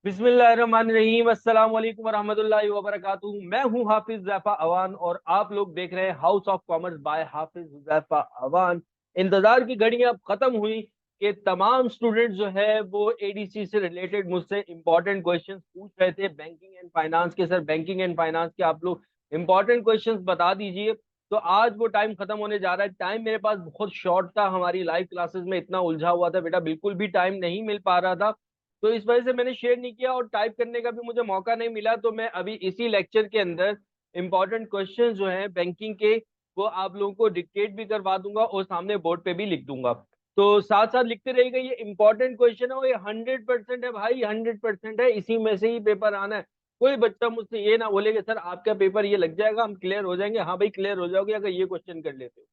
बिस्मिल्लाहिर्रहमानिर्रहीम अस्सलाम वालेकुम वरहमतुल्लाहि वबरकातुहू। मैं हूं हाफिज हुज़ैफा अवान और आप लोग देख रहे हैं हाउस ऑफ कॉमर्स बाय हाफिज हुज़ैफा अवान। इंतजार की घड़ियां अब खत्म हुई कि तमाम स्टूडेंट जो है वो एडीसी से रिलेटेड मुझसे इंपॉर्टेंट क्वेश्चंस पूछ रहे थे बैंकिंग एंड फाइनेंस के। सर बैंकिंग एंड फाइनेंस के आप लोग इंपॉर्टेंट क्वेश्चंस बता दीजिए। तो आज वो टाइम खत्म होने जा रहा है। टाइम मेरे पास बहुत शॉर्ट था, हमारी लाइव क्लासेस में इतना उलझा हुआ था बेटा, बिल्कुल भी टाइम नहीं मिल पा रहा था। तो इस वजह से मैंने शेयर नहीं किया और टाइप करने का भी मुझे मौका नहीं मिला। तो मैं अभी इसी लेक्चर के अंदर इंपॉर्टेंट क्वेश्चन जो हैं बैंकिंग के, वो आप लोगों को डिक्टेट भी करवा दूंगा और सामने बोर्ड पे भी लिख दूंगा। तो साथ साथ लिखते रहिएगा। ये इंपॉर्टेंट क्वेश्चन है और ये 100% है भाई, 100% है। इसी में से ही पेपर आना है। कोई बच्चा मुझसे ये ना बोले कि सर आपका पेपर ये लग जाएगा, हम क्लियर हो जाएंगे। हाँ भाई, क्लियर हो जाओगे अगर ये क्वेश्चन कर लेते हो।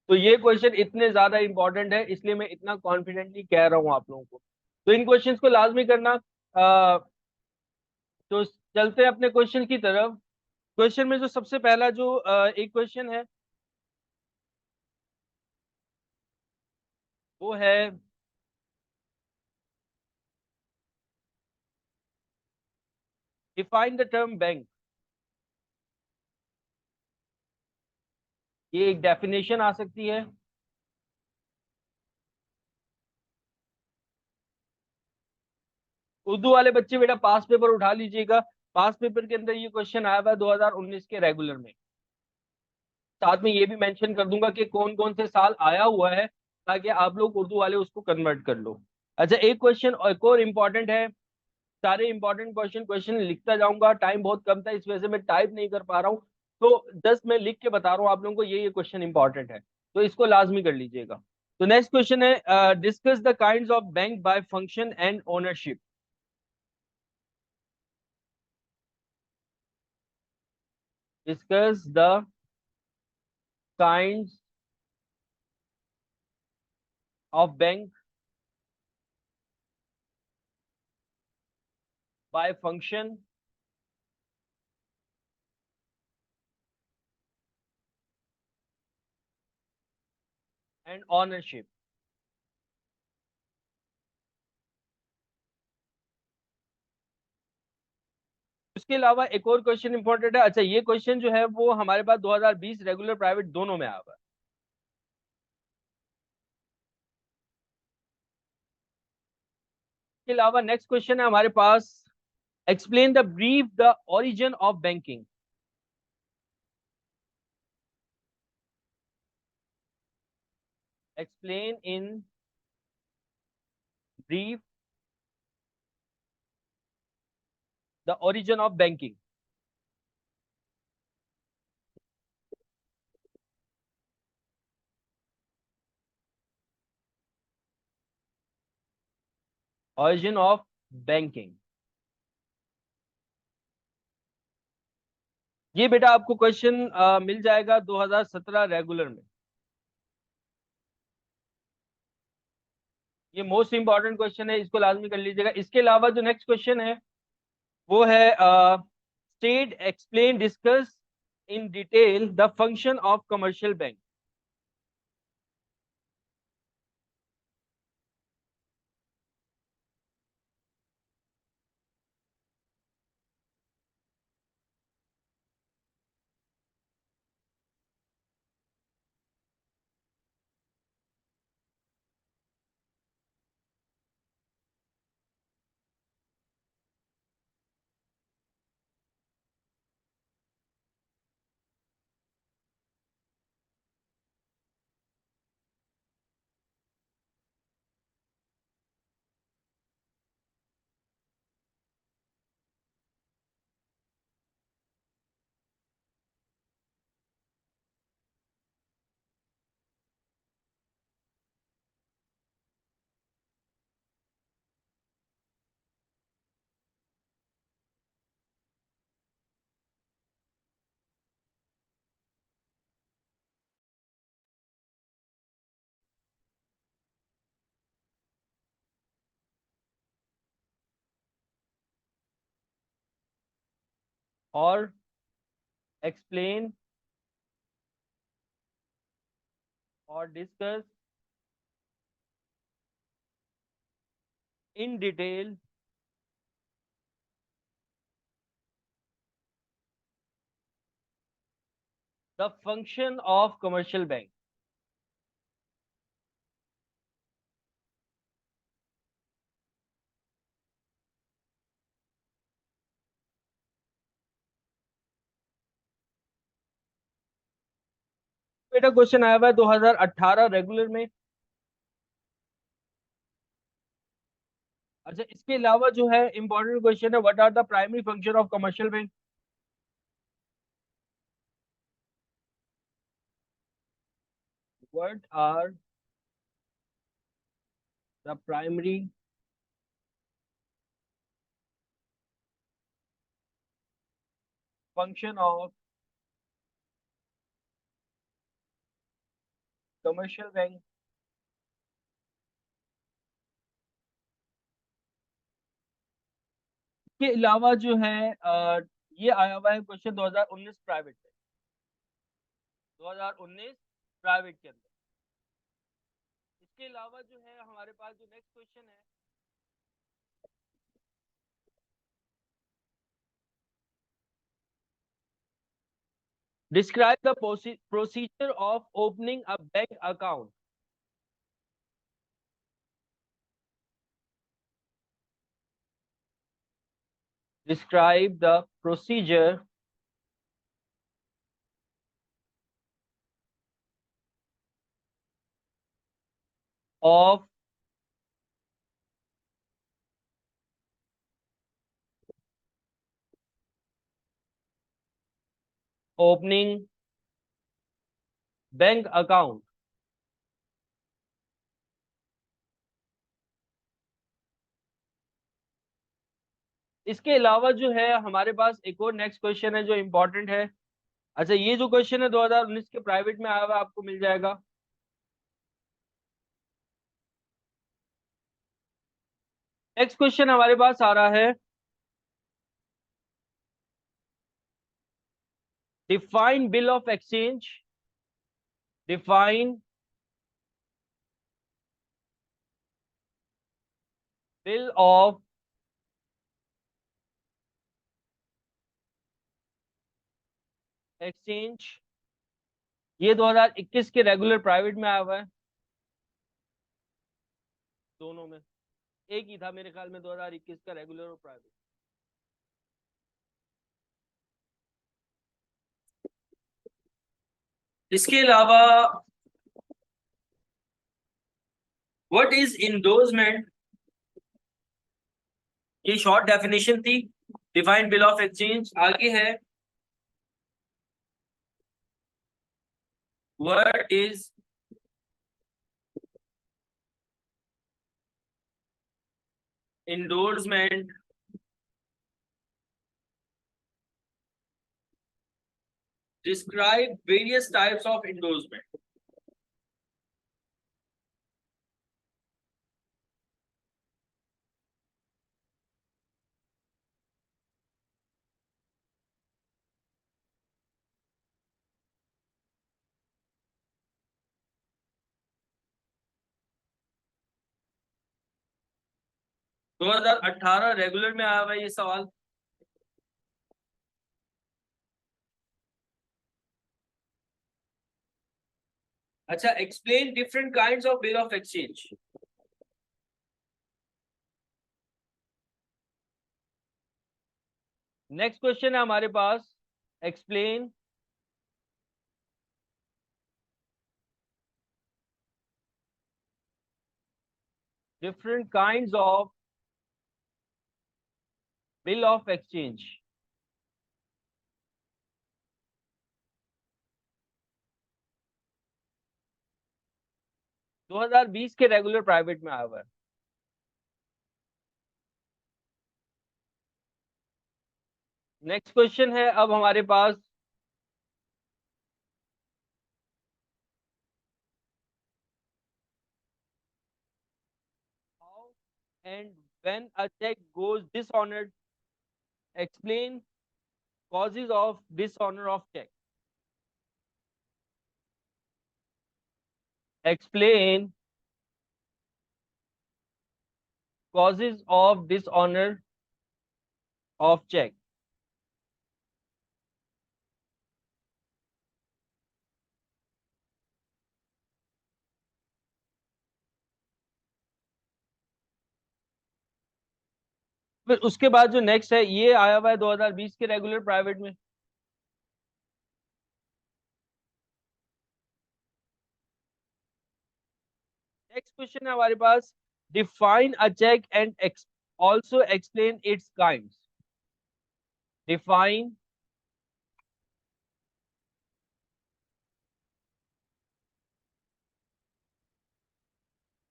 तो ये क्वेश्चन इतने ज्यादा इंपॉर्टेंट है, इसलिए मैं इतना कॉन्फिडेंटली कह रहा हूँ आप लोगों को। तो इन क्वेश्चंस को लाजमी करना। तो चलते हैं अपने क्वेश्चन की तरफ। क्वेश्चन में जो सबसे पहला जो एक क्वेश्चन है वो है, डिफाइन द टर्म बैंक। ये एक डेफिनेशन आ सकती है। उर्दू वाले बच्चे बेटा पास पेपर उठा लीजिएगा। पास पेपर के अंदर ये क्वेश्चन आया हुआ है 2019 के रेगुलर में। साथ में ये भी मेंशन कर दूंगा कि कौन कौन से साल आया हुआ है, ताकि आप लोग उर्दू वाले उसको कन्वर्ट कर लो। अच्छा, एक क्वेश्चन एक और इम्पोर्टेंट है। सारे इंपॉर्टेंट क्वेश्चन क्वेश्चन लिखता जाऊंगा, टाइम बहुत कम था इस वजह से मैं टाइप नहीं कर पा रहा हूँ। तो जस्ट मैं लिख के बता रहा हूँ आप लोगों को, ये क्वेश्चन इंपॉर्टेंट है, तो इसको लाजमी कर लीजिएगा। तो नेक्स्ट क्वेश्चन है, discuss the kinds of bank by function and ownership. Discuss the kinds of bank by function and ownership. उसके अलावा एक और क्वेश्चन इंपॉर्टेंट है। अच्छा, ये क्वेश्चन जो है वो हमारे पास 2020 रेगुलर प्राइवेट दोनों में आया हुआ है। इसके अलावा नेक्स्ट क्वेश्चन है हमारे पास, explain the brief the origin of banking. Explain in brief the origin of banking. Origin of banking. ये बेटा आपको क्वेश्चन मिल जाएगा 2017 रेगुलर में। ये मोस्ट इंपॉर्टेंट क्वेश्चन है, इसको लाजमी कर लीजिएगा। इसके अलावा जो नेक्स्ट क्वेश्चन है वो है, state explain discuss in detail the function of commercial bank. और एक्सप्लेन और discuss in detail the function of commercial bank. बेटा क्वेश्चन आया हुआ है 2018 रेगुलर में। अच्छा, इसके अलावा जो है इंपॉर्टेंट क्वेश्चन है, what are the primary function of commercial bank. What are the primary function of commercial bank. के अलावा जो है ये आया हुआ है क्वेश्चन 2019 प्राइवेट में, 2019 प्राइवेट के अंदर। इसके अलावा जो है हमारे पास जो नेक्स्ट क्वेश्चन है, describe the procedure of opening a bank account. Describe the procedure of opening bank account. इसके अलावा जो है हमारे पास एक और नेक्स्ट क्वेश्चन है जो इंपॉर्टेंट है। अच्छा, ये जो क्वेश्चन है 2019 के प्राइवेट में आया हुआ है, आपको मिल जाएगा। नेक्स्ट क्वेश्चन हमारे पास आ रहा है, define bill of exchange. Define bill of exchange. ये 2021 के रेगुलर प्राइवेट में आया हुआ है, दोनों में एक ही था मेरे ख्याल में, 2021 का रेगुलर और प्राइवेट। इसके अलावा व्हाट इज इंडोर्समेंट, ये शॉर्ट डेफिनेशन थी। डिफाइंड बिल ऑफ एक्सचेंज आगे है, what is endorsement. Describe various types of endorsement. दो हजार अठारह रेगुलर में आया हुआ है ये सवाल। अच्छा, explain different kinds of bill of exchange. Next question है हमारे पास, explain different kinds of bill of exchange. 2020 के रेगुलर प्राइवेट में आया हुआ है। नेक्स्ट क्वेश्चन है अब हमारे पास, how and when a cheque goes dishonoured, explain causes of dishonor of check। explain causes of dishonor of check। फिर उसके बाद जो नेक्स्ट है ये आया हुआ है 2020 के रेगुलर प्राइवेट में। नेक्स्ट क्वेश्चन है हमारे पास, define a cheque and also explain its kinds. Define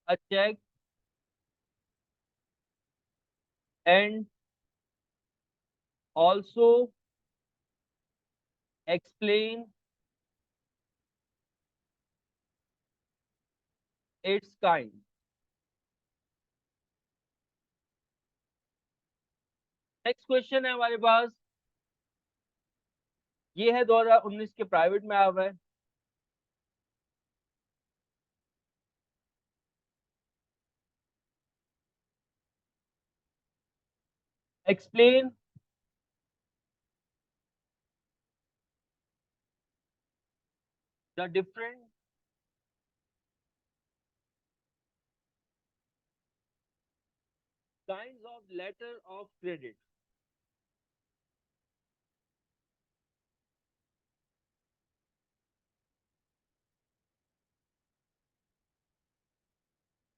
a cheque and also explain its kind. Next question है हमारे पास, ये है 2019 के प्राइवेट में आया हुआ है। Explain the different kinds of letter of credit.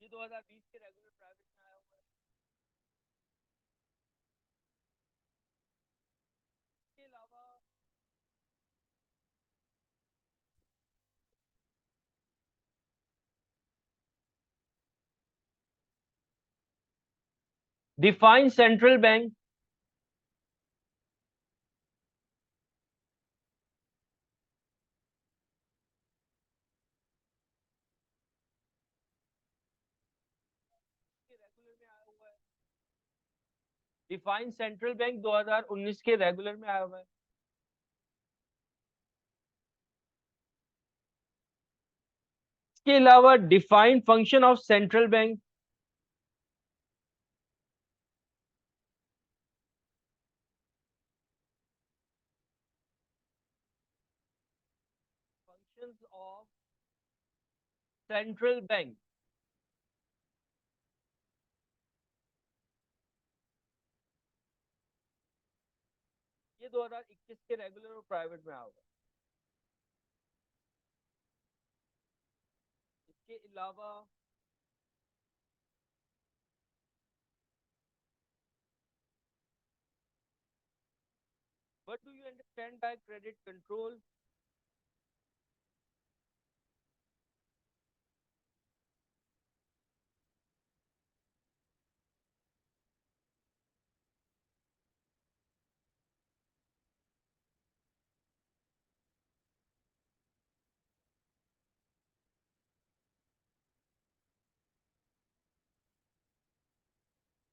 ये 2020 के रेगुलर प्राइवेट में आया हुआ है। इसके अलावा डिफाइन सेंट्रल बैंक। रेगुलर में आया हुआ है। डिफाइन सेंट्रल बैंक 2019 के रेगुलर में आया हुआ है। इसके अलावा define function of central bank. Functions of central bank. ये 2021 के रेगुलर और प्राइवेट में आया हुआ है। इसके अलावा what do you understand by credit control.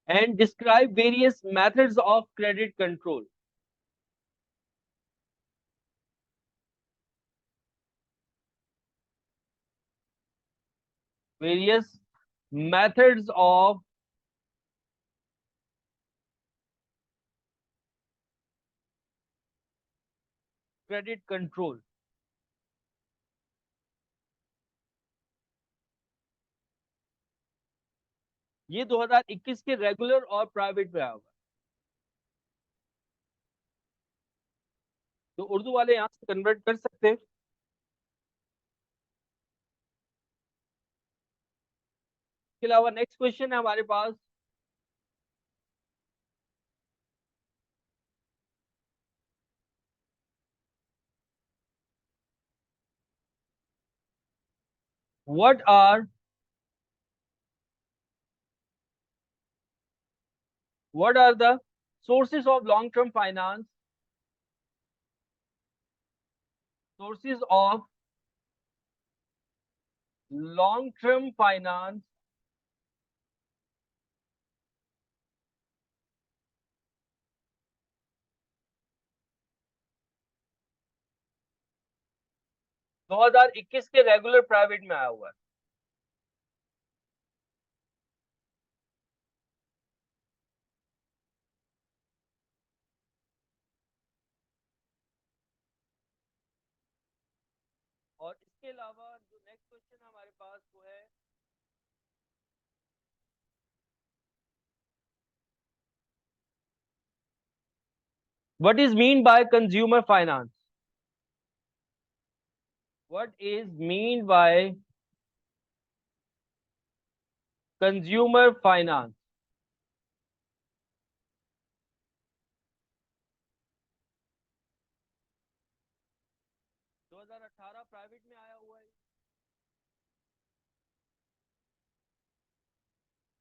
And describe various methods of credit control. Various methods of credit control. ये 2021 के रेगुलर और प्राइवेट में आया हुआ है। तो उर्दू वाले यहाँ से कन्वर्ट कर सकते हैं। इसके अलावा नेक्स्ट क्वेश्चन है हमारे पास, what are the sources of long term finance. Sources of long term finance 2021 के रेगुलर प्राइवेट में आया हुआ है। और इसके अलावा जो नेक्स्ट क्वेश्चन हमारे पास वो है, What is mean by consumer finance? What is mean by consumer finance? 2018 private में आया हुआ है।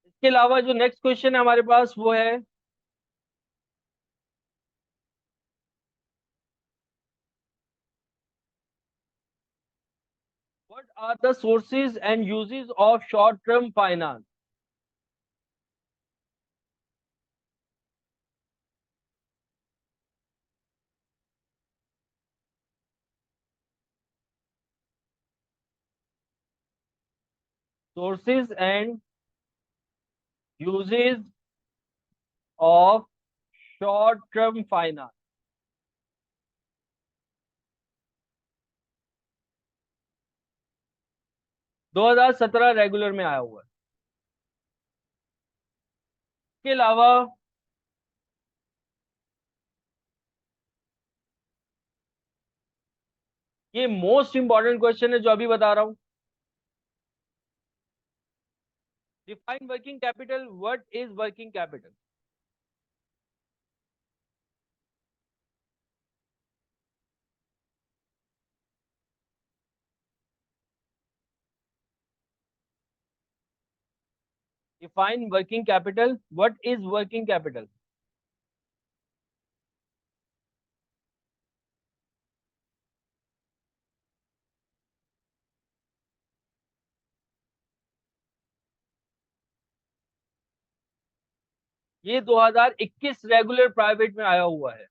इसके अलावा जो नेक्स्ट क्वेश्चन है हमारे पास वो है, what are the sources and uses of short term finance? Sources and uses of short term finance। 2017 regular में आया हुआ है। इसके अलावा ये मोस्ट इंपॉर्टेंट क्वेश्चन है जो अभी बता रहा हूं। Define working capital. What is working capital? Define working capital. What is working capital? ये 2021 रेगुलर प्राइवेट में आया हुआ है।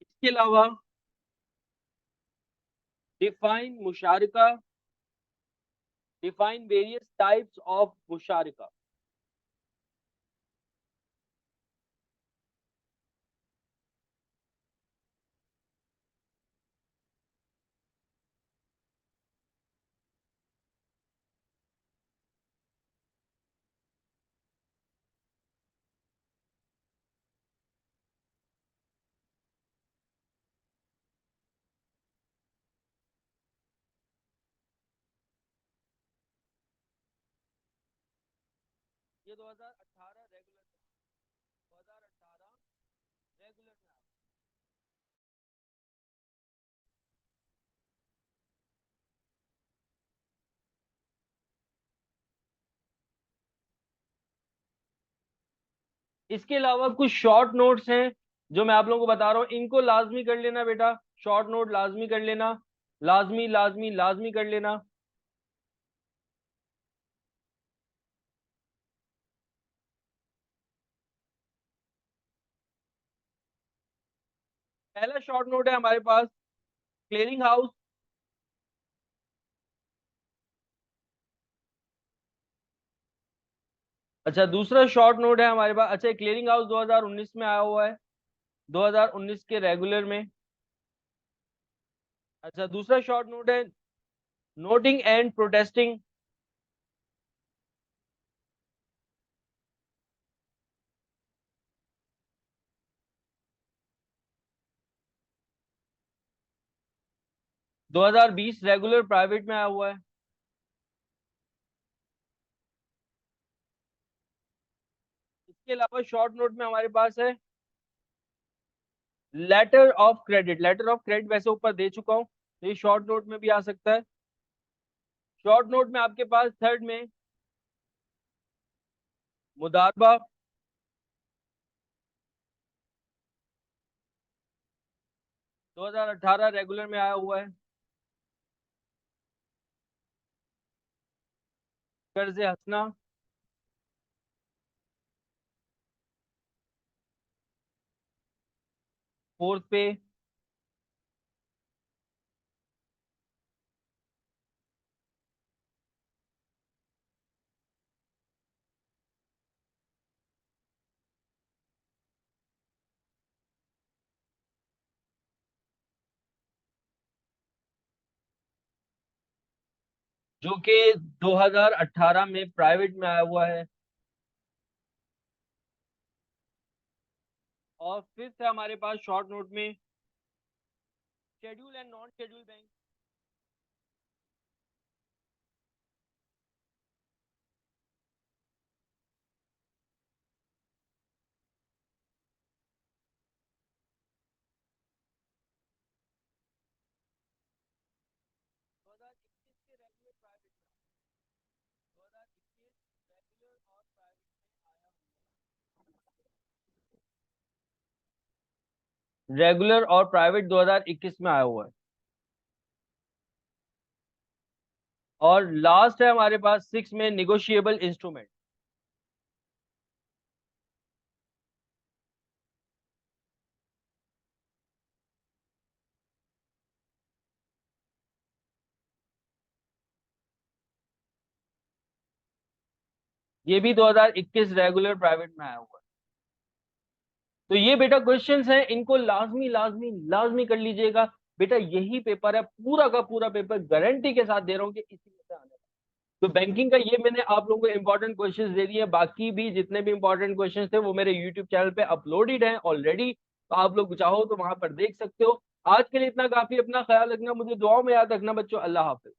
इसके अलावा डिफाइन मुशारिका। डिफाइन वेरियस टाइप्स ऑफ मुशारिका। ये 2018 रेगुलर में, 2018 रेगुलर में आया। इसके अलावा कुछ शॉर्ट नोट्स हैं जो मैं आप लोगों को बता रहा हूं, इनको लाजमी कर लेना बेटा। शॉर्ट नोट लाजमी कर लेना। लाजमी लाजमी लाजमी कर लेना। पहला शॉर्ट नोट है हमारे पास क्लियरिंग हाउस। अच्छा, दूसरा शॉर्ट नोट है हमारे पास, अच्छा क्लियरिंग हाउस 2019 में आया हुआ है, 2019 के रेगुलर में। अच्छा, दूसरा शॉर्ट नोट है noting and protesting. 2020 regular private में आया हुआ है। इसके अलावा शॉर्ट नोट में हमारे पास है letter of credit. Letter of credit वैसे ऊपर दे चुका हूं, तो ये शॉर्ट नोट में भी आ सकता है। शॉर्ट नोट में आपके पास थर्ड में मुदारबा। 2018 रेगुलर में आया हुआ है। कर्ज हंसना। फोर्थ पे जो कि 2018 में प्राइवेट में आया हुआ है। और फिफ्थ है हमारे पास शॉर्ट नोट में schedule and non schedule bank. Regular और प्राइवेट 2021 में आया हुआ है। और लास्ट है हमारे पास सिक्स में निगोशिएबल इंस्ट्रूमेंट। ये भी 2021 रेगुलर प्राइवेट में आया हुआ है। तो ये बेटा क्वेश्चंस हैं, इनको लाजमी लाजमी लाजमी कर लीजिएगा। बेटा यही पेपर है, पूरा का पूरा पेपर गारंटी के साथ दे रहा हूँ कि इसी में से आने वाला। तो बैंकिंग का ये मैंने आप लोगों को इंपॉर्टेंट क्वेश्चंस दे दिए, बाकी भी जितने भी इंपॉर्टेंट क्वेश्चंस थे वो मेरे यूट्यूब चैनल पे अपलोडेड हैं ऑलरेडी, तो आप लोग चाहो तो वहां पर देख सकते हो। आज के लिए इतना काफी, अपना ख्याल रखना, मुझे दुआओं में याद रखना बच्चों। अल्लाह हाफिज।